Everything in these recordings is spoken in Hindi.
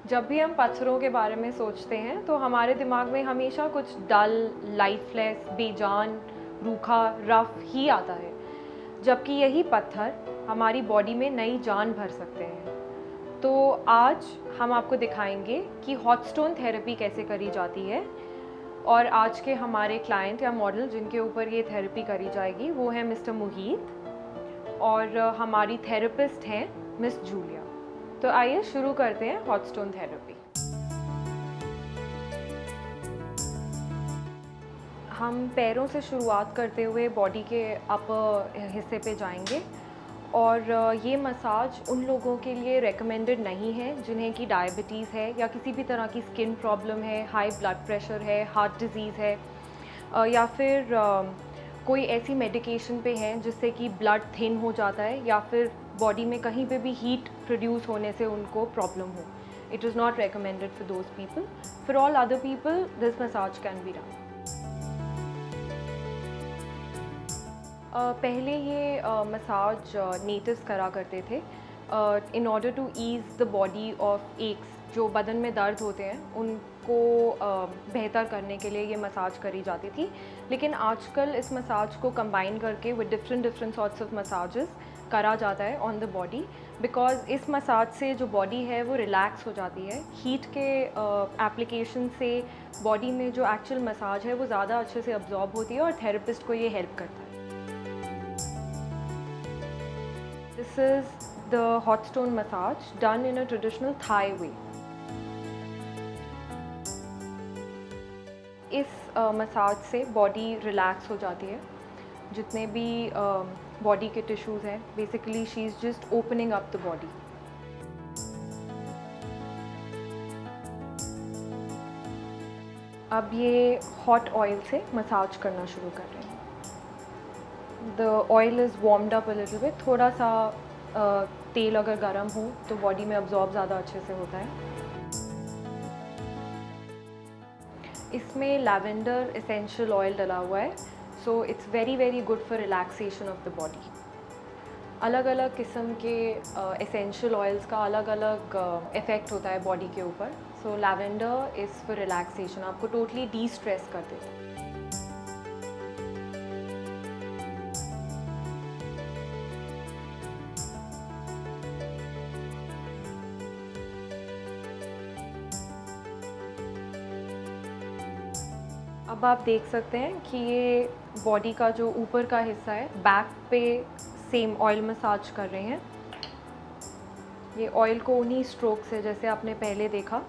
जब भी हम पत्थरों के बारे में सोचते हैं तो हमारे दिमाग में हमेशा कुछ डल, लाइफलेस, बेजान, रूखा, रफ ही आता है, जबकि यही पत्थर हमारी बॉडी में नई जान भर सकते हैं। तो आज हम आपको दिखाएंगे कि हॉट स्टोन थेरेपी कैसे करी जाती है। और आज के हमारे क्लाइंट या मॉडल जिनके ऊपर ये थेरेपी करी जाएगी वो है मिस्टर मुहीत, और हमारी थेरेपिस्ट हैं मिस जूलिया। तो आइए शुरू करते हैं हॉट स्टोन थेरेपी। हम पैरों से शुरुआत करते हुए बॉडी के अपर हिस्से पे जाएंगे। और ये मसाज उन लोगों के लिए रेकमेंडेड नहीं है जिन्हें कि डायबिटीज़ है या किसी भी तरह की स्किन प्रॉब्लम है, हाई ब्लड प्रेशर है, हार्ट डिज़ीज़ है, या फिर कोई ऐसी मेडिकेशन पे हैं जिससे कि ब्लड थिन हो जाता है या फिर बॉडी में कहीं पे भी हीट प्रोड्यूस होने से उनको प्रॉब्लम हो। It is not recommended for those people. For all other people, this massage can be done. पहले ये मसाज नेटिव्स करा करते थे in order to ease the body of aches. जो बदन में दर्द होते हैं उनको बेहतर करने के लिए ये मसाज करी जाती थी। लेकिन आजकल इस मसाज को कंबाइन करके with different sorts of massages करा जाता है ऑन द बॉडी, बिकॉज इस मसाज से जो बॉडी है वो रिलैक्स हो जाती है। हीट के एप्लीकेशन से बॉडी में जो एक्चुअल मसाज है वो ज़्यादा अच्छे से अब्जॉर्ब होती है और थेरेपिस्ट को ये हेल्प करता है। This is the hot stone massage done in a traditional Thai way. इस मसाज से बॉडी रिलैक्स हो जाती है। जितने भी बॉडी के टिश्यूज़ हैं, basically she is just opening up the body. अब ये हॉट ऑयल से मसाज करना शुरू कर रहे हैं। The oil is warmed up a little bit. थोड़ा सा तेल अगर गर्म हो तो बॉडी में अब्जॉर्ब ज़्यादा अच्छे से होता है। इसमें लैवेंडर एसेंशियल ऑयल डला हुआ है, so it's very good for relaxation of the body. अलग अलग किस्म के एसेंशियल ऑयल्स का अलग अलग इफ़ेक्ट होता है बॉडी के ऊपर। सो लैवेंडर इज़ फॉर रिलैक्सेशन, आपको टोटली डी स्ट्रेस कर देता है। अब आप देख सकते हैं कि ये बॉडी का जो ऊपर का हिस्सा है, बैक पे सेम ऑयल मसाज कर रहे हैं। ये ऑयल को उन्हीं स्ट्रोक से, जैसे आपने पहले देखा,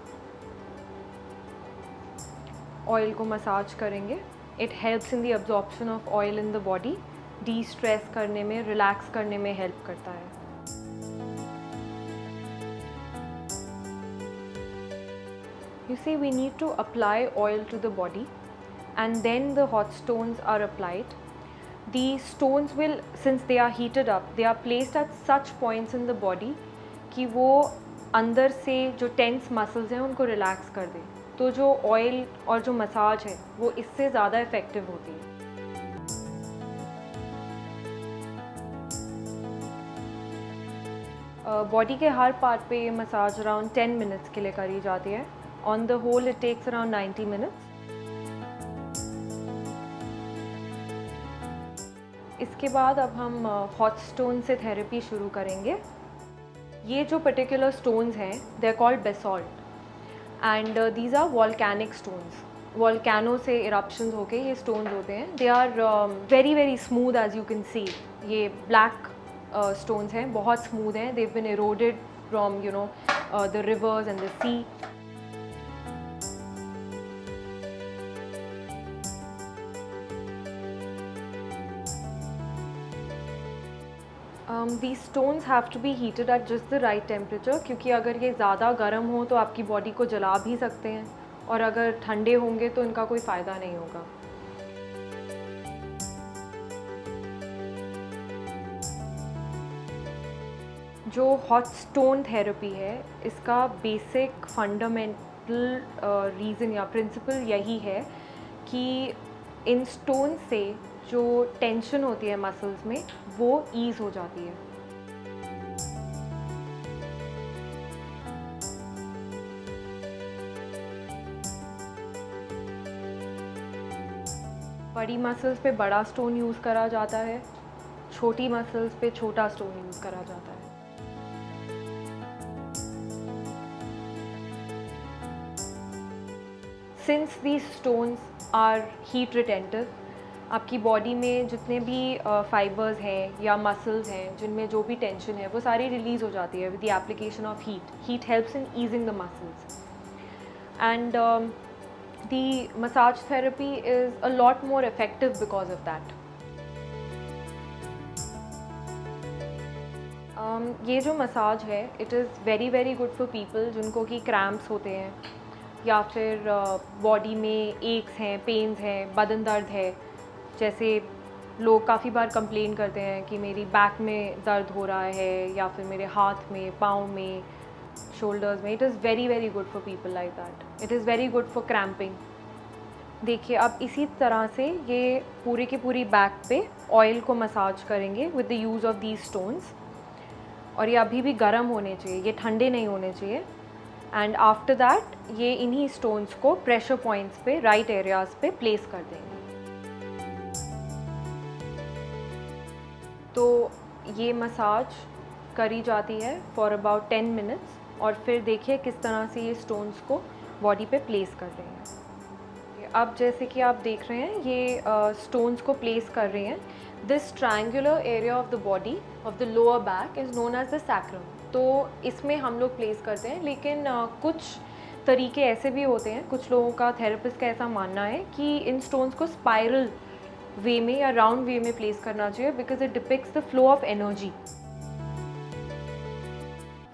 ऑयल को मसाज करेंगे। It helps in the absorption of oil in the body, D stress करने में, रिलैक्स करने में हेल्प करता है। You see, we need to apply oil to the body and then the hot stones are applied. The stones will, since they are heated up, they are placed at such points in the body कि वो अंदर से जो टेंस मसल्स हैं उनको रिलैक्स कर दे। तो जो ऑयल और जो मसाज है वो इससे ज़्यादा इफ़ेक्टिव होती है। बॉडी के हर पार्ट पे ये मसाज अराउंड 10 मिनट्स के लिए करी जाती है। On the whole it takes around 90 minutes. इसके बाद अब हम हॉट स्टोन से थेरेपी शुरू करेंगे। ये जो पर्टिकुलर स्टोन्स हैं they are called basalt and these are volcanic stones. Volcano से इरप्शंस होके ये स्टोन्स होते हैं। They are very smooth as you can see. ये ब्लैक स्टोन्स हैं, बहुत स्मूथ हैं। They have been eroded from the rivers and the sea. These stones have to be heated at just the right temperature, क्योंकि अगर ये ज़्यादा गर्म हो तो आपकी बॉडी को जला भी सकते हैं, और अगर ठंडे होंगे तो इनका कोई फ़ायदा नहीं होगा। जो हॉट स्टोन थेरेपी है इसका बेसिक फंडामेंटल रीज़न या प्रिंसिपल यही है कि इन स्टोन से जो टेंशन होती है मसल्स में वो ईज़ हो जाती है। बड़ी मसल्स पे बड़ा स्टोन यूज़ करा जाता है, छोटी मसल्स पे छोटा स्टोन यूज़ करा जाता है। Since these stones are heat retentive, आपकी बॉडी में जितने भी फाइबर्स हैं या मसल्स हैं जिनमें जो भी टेंशन है वो सारी रिलीज़ हो जाती है with the application of heat. Heat helps in easing the muscles and the massage therapy is a lot more effective because of that. ये जो मसाज है it is very very good for people जिनको कि क्रैम्प्स होते हैं या फिर बॉडी में एक्स हैं, पेन्स हैं, बदन दर्द है. जैसे लोग काफ़ी बार कंप्लेन करते हैं कि मेरी बैक में दर्द हो रहा है या फिर मेरे हाथ में, पाँव में, शोल्डर्स में. It is very very good for people like that. It is very good for cramping. देखिए अब इसी तरह से ये पूरी की पूरी बैक पे ऑयल को मसाज करेंगे with the use of these stones. और ये अभी भी गर्म होने चाहिए, ये ठंडे नहीं होने चाहिए. एंड आफ्टर दैट ये इन्हीं स्टोन्स को प्रेशर पॉइंट्स पे राइट एरियाज़ पे प्लेस कर देंगे. तो ये मसाज करी जाती है फॉर अबाउट 10 मिनट्स और फिर देखिए किस तरह से ये स्टोन्स को बॉडी पे प्लेस कर रहे हैं. अब जैसे कि आप देख रहे हैं ये स्टोन्स को प्लेस कर रहे हैं. This triangular area of the body of the lower back is known as the sacrum. तो इसमें हम लोग प्लेस करते हैं, लेकिन कुछ तरीके ऐसे भी होते हैं, कुछ लोगों का, थेरेपिस्ट का ऐसा मानना है कि इन स्टोन्स को स्पाइरल वे में या राउंड वे में प्लेस करना चाहिए because it depicts the flow of energy.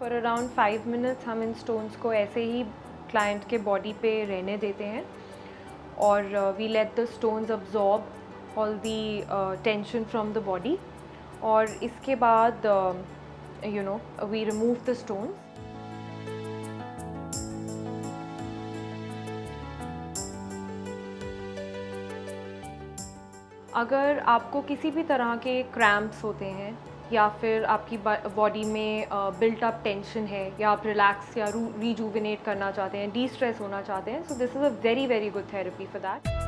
For around 5 minutes हम इन स्टोन्स को ऐसे ही क्लाइंट के बॉडी पे रहने देते हैं और we let the stones absorb all the tension from the body. और इसके बाद we remove the stones. अगर आपको किसी भी तरह के क्रैम्प्स होते हैं या फिर आपकी बॉडी में बिल्ट अप टेंशन है या आप रिलैक्स या रिजुविनेट करना चाहते हैं, डी स्ट्रेस होना चाहते हैं, so this is a very very good therapy for that.